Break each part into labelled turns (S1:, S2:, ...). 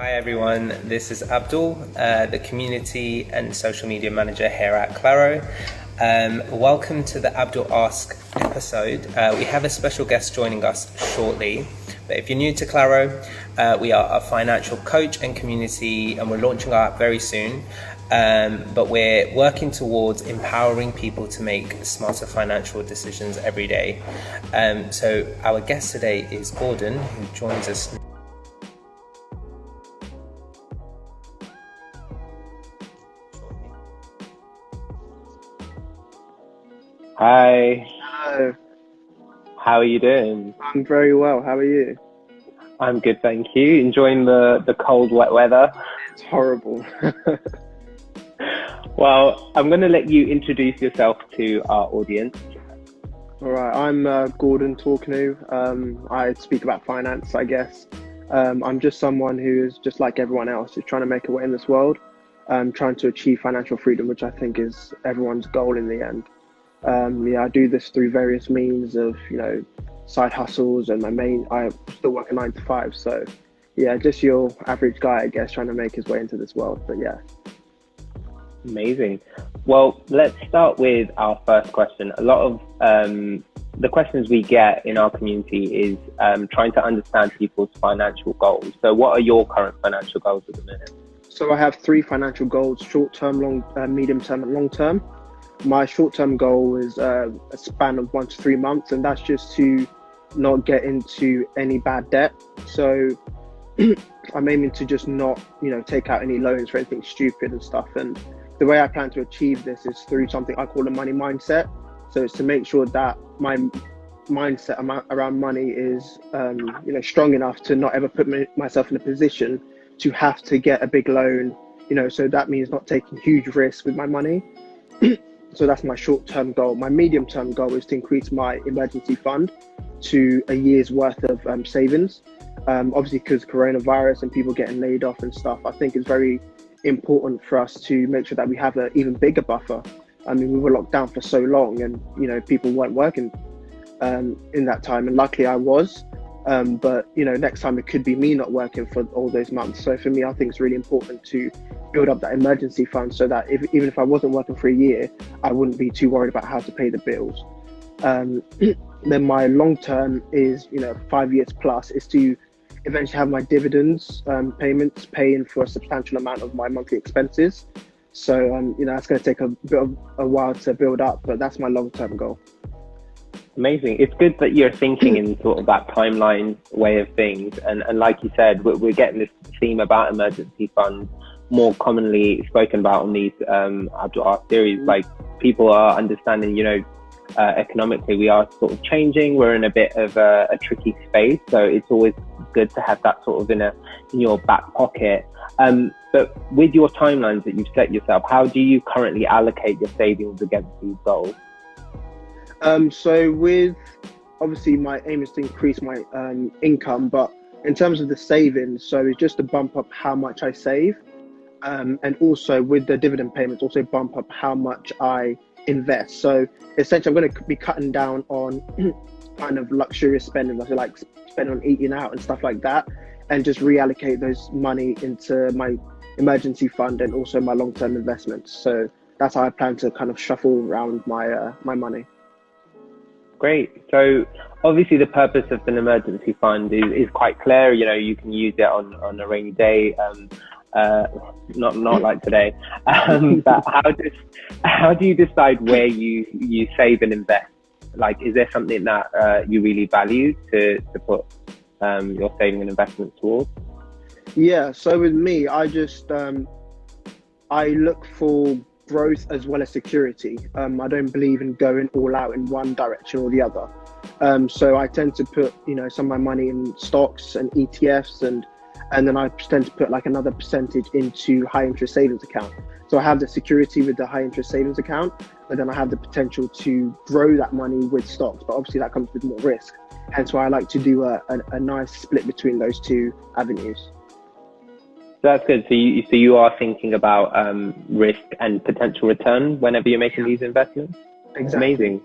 S1: Hi everyone, this is Abdul, the Community and Social Media Manager here at Claro. Welcome to the Abdul Ask episode. We have a special guest joining us shortly, but if you're new to Claro, we are a financial coach and community, and we're launching our app very soon. But we're working towards empowering people to make smarter financial decisions every day. So our guest today is Gordon, who joins us. Hi.
S2: Hello.
S1: How are you doing?
S2: I'm very well. How are you?
S1: I'm good, thank you. Enjoying the cold, wet weather.
S2: It's horrible.
S1: Well, I'm going to let you introduce yourself to our audience.
S2: All right. I'm Gordon Torks. I speak about finance, I guess. I'm just someone who is just like everyone else, just trying to make a way in this world, trying to achieve financial freedom, which I think is everyone's goal in the end. I do this through various means of, side hustles, and I still work a 9 to 5. So yeah, just your average guy, I guess, trying to make his way into this world. But yeah.
S1: Amazing. Well, let's start with our first question. A lot of the questions we get in our community is trying to understand people's financial goals. So what are your current financial goals at the minute?
S2: So I have 3 financial goals: short-term, medium term, and long-term. My short-term goal is a span of 1 to 3 months, and that's just to not get into any bad debt. So I'm aiming to just not, take out any loans for anything stupid and stuff. And the way I plan to achieve this is through something I call a money mindset. So it's to make sure that my mindset around money is, strong enough to not ever put myself in a position to have to get a big loan. So that means not taking huge risks with my money. So that's my short-term goal. My medium-term goal is to increase my emergency fund to a year's worth of savings. Obviously, because coronavirus and people getting laid off and stuff, I think it's very important for us to make sure that we have an even bigger buffer. I mean, we were locked down for so long, and people weren't working in that time, and luckily I was. But next time it could be me not working for all those months. So for me, I think it's really important to build up that emergency fund so that even if I wasn't working for a year, I wouldn't be too worried about how to pay the bills. Then my long term is 5 years plus, is to eventually have my dividends payments paying for a substantial amount of my monthly expenses. So that's going to take a bit of a while to build up, but that's my long term goal.
S1: Amazing. It's good that you're thinking in sort of that timeline way of things. And like you said, we're getting this theme about emergency funds more commonly spoken about on these Abdul Ask series. Like, people are understanding, economically we are sort of changing. We're in a bit of a tricky space. So it's always good to have that sort of in your back pocket. But with your timelines that you've set yourself, how do you currently allocate your savings against these goals?
S2: So with, obviously my aim is to increase my income, but in terms of the savings, so it's just to bump up how much I save, and also with the dividend payments, also bump up how much I invest. So essentially, I'm going to be cutting down on kind of luxurious spending, like spending on eating out and stuff like that, and just reallocate those money into my emergency fund and also my long-term investments. So that's how I plan to kind of shuffle around my money.
S1: Great. So obviously the purpose of an emergency fund is quite clear. You can use it on a rainy day, not like today. But how do you decide where you save and invest? Like, is there something that you really value to put your saving and investment towards?
S2: Yeah. So with me, I just I look for growth as well as security. I don't believe in going all out in one direction or the other. So I tend to put, some of my money in stocks and ETFs, and then I tend to put like another percentage into high interest savings account. So I have the security with the high interest savings account, but then I have the potential to grow that money with stocks. But obviously that comes with more risk. Hence why I like to do a nice split between those two avenues.
S1: That's good. So you are thinking about risk and potential return whenever you're making these investments?
S2: Exactly.
S1: Amazing.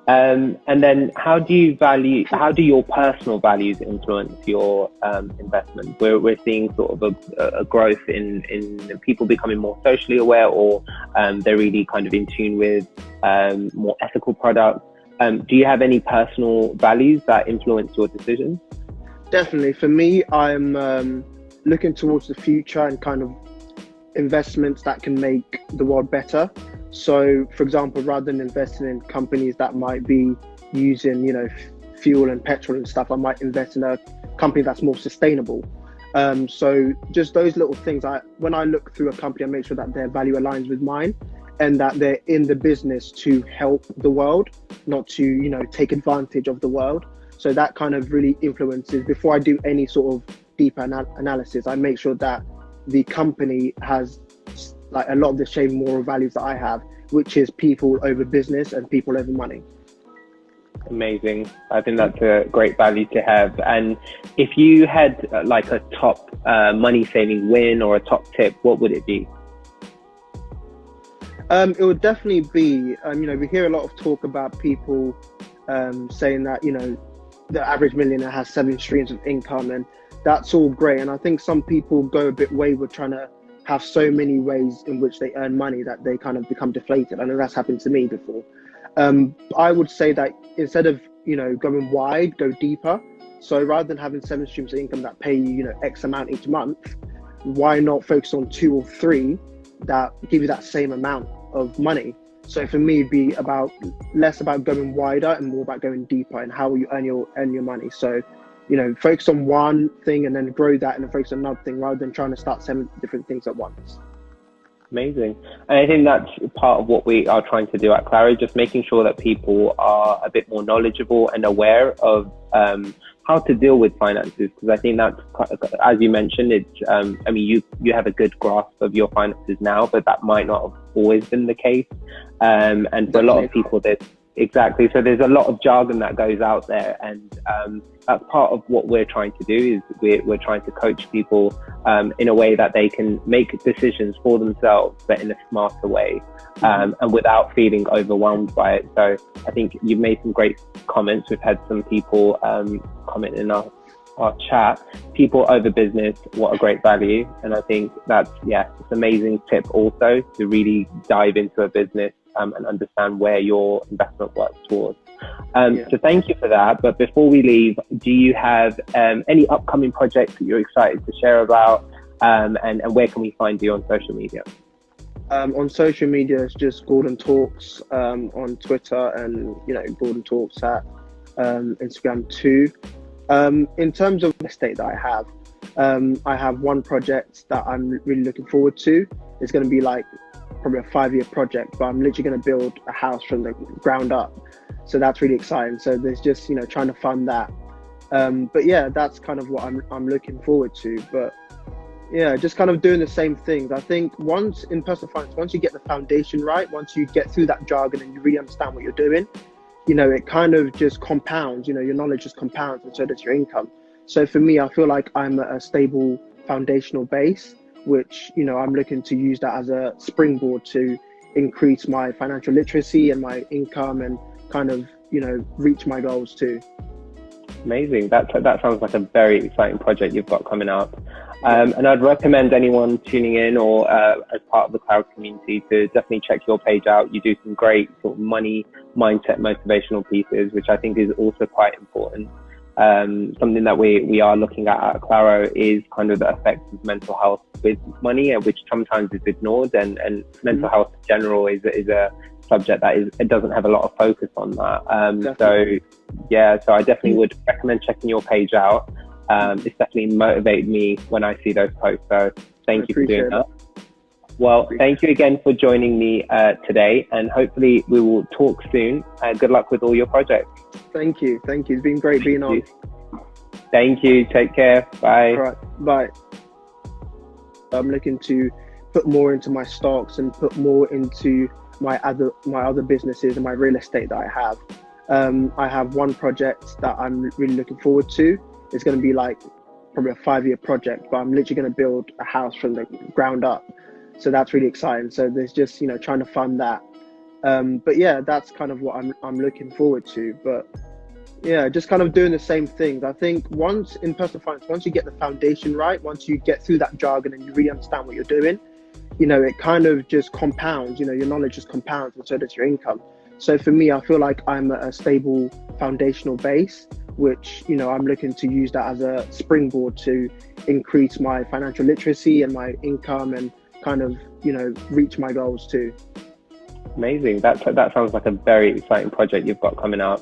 S1: And then how do your personal values influence your investment? We're seeing sort of a growth in people becoming more socially aware, or they're really kind of in tune with more ethical products. Do you have any personal values that influence your decisions?
S2: Definitely. For me, I'm looking towards the future and kind of investments that can make the world better. So, for example, rather than investing in companies that might be using, fuel and petrol and stuff, I might invest in a company that's more sustainable. So just those little things, when I look through a company, I make sure that their value aligns with mine and that they're in the business to help the world, not to, take advantage of the world. So that kind of really influences, before I do any sort of deeper analysis, I make sure that the company has like a lot of the same moral values that I have, which is people over business and people over money.
S1: Amazing. I think that's a great value to have. And if you had like a top money saving win or a top tip, what would it be?
S2: It would definitely be, we hear a lot of talk about people saying that, the average millionaire has 7 streams of income, and that's all great. And I think some people go a bit wayward trying to have so many ways in which they earn money that they kind of become deflated. I know that's happened to me before. I would say that instead of, going wide, go deeper. So rather than having 7 streams of income that pay you, X amount each month, why not focus on 2 or 3 that give you that same amount of money? So for me, it'd be less about going wider and more about going deeper and how you earn your money. So, focus on one thing and then grow that, and then focus on another thing rather than trying to start 7 different things at once.
S1: Amazing. And I think that's part of what we are trying to do at Claro, just making sure that people are a bit more knowledgeable and aware of how to deal with finances. Because I think that's, as you mentioned, it's, you have a good grasp of your finances now, but that might not have always been the case. And for a lot of people, exactly. So there's a lot of jargon that goes out there, and that's part of what we're trying to do. Is we're trying to coach people in a way that they can make decisions for themselves, but in a smarter way, and without feeling overwhelmed by it. So I think you've made some great comments. We've had some people comment in our chat. People over business, what a great value. And I think that's, it's an amazing tip also to really dive into a business and understand where your investment works towards. So thank you for that. But before we leave, do you have any upcoming projects that you're excited to share about? And where can we find you on social media?
S2: On social media, it's just Gordon Talks on Twitter, and Gordon Talks at Instagram too. In terms of the estate that I have one project that I'm really looking forward to. It's going to be like probably a 5-year project, but I'm literally going to build a house from the ground up. So that's really exciting. So there's just, trying to fund that. But yeah, that's kind of what I'm looking forward to. But yeah, just kind of doing the same things. I think once in personal finance, once you get the foundation right, once you get through that jargon and you really understand what you're doing, it kind of just compounds, your knowledge just compounds, and so does your income. So for me, I feel like I'm at a stable foundational base, which, I'm looking to use that as a springboard to increase my financial literacy and my income and kind of, reach my goals too.
S1: Amazing. That sounds like a very exciting project you've got coming up. And I'd recommend anyone tuning in or as part of the Claro community to definitely check your page out. You do some great sort of money mindset motivational pieces, which I think is also quite important. Something that we are looking at Claro is kind of the effects of mental health with money, which sometimes is ignored, and mental health in general is a subject that it doesn't have a lot of focus on that. So I definitely would recommend checking your page out. It's definitely motivated me when I see those posts. So thank you for doing that. Well, thank you again for joining me today, and hopefully we will talk soon. Good luck with all your projects.
S2: Thank you. It's been great being on.
S1: Thank you. Take care. Bye.
S2: All right. Bye. I'm looking to put more into my stocks and put more into my other businesses and my real estate that I have. I have one project that I'm really looking forward to. It's going to be like probably a 5-year project, but I'm literally going to build a house from the ground up. So that's really exciting. So there's just, trying to fund that. But yeah, that's kind of what I'm looking forward to. But yeah, just kind of doing the same things. I think once in personal finance, once you get the foundation right, once you get through that jargon and you really understand what you're doing, it kind of just compounds, your knowledge just compounds, and so does your income. So for me, I feel like I'm at a stable foundational base, which, I'm looking to use that as a springboard to increase my financial literacy and my income and kind of, reach my goals too.
S1: Amazing. That sounds like a very exciting project you've got coming up.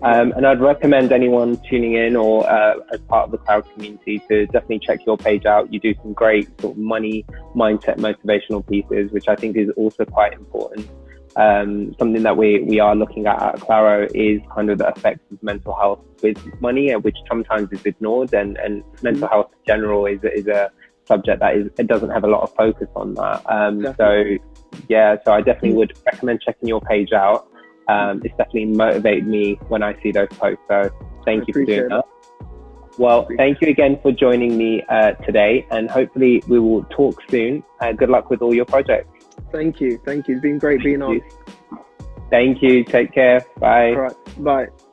S1: And I'd recommend anyone tuning in or as part of the Cloud community to definitely check your page out. You do some great sort of money mindset motivational pieces, which I think is also quite important. Something that we are looking at Claro is kind of the effects of mental health with money, which sometimes is ignored, and mental health in general is a subject that it doesn't have a lot of focus on that. So I definitely would recommend checking your page out. It's definitely motivated me when I see those posts. So thank you for doing that. Well, thank you again for joining me today, and hopefully we will talk soon. Good luck with all your projects.
S2: Thank you. It's been great being on.
S1: Thank you. Take care. Bye.
S2: All right. Bye.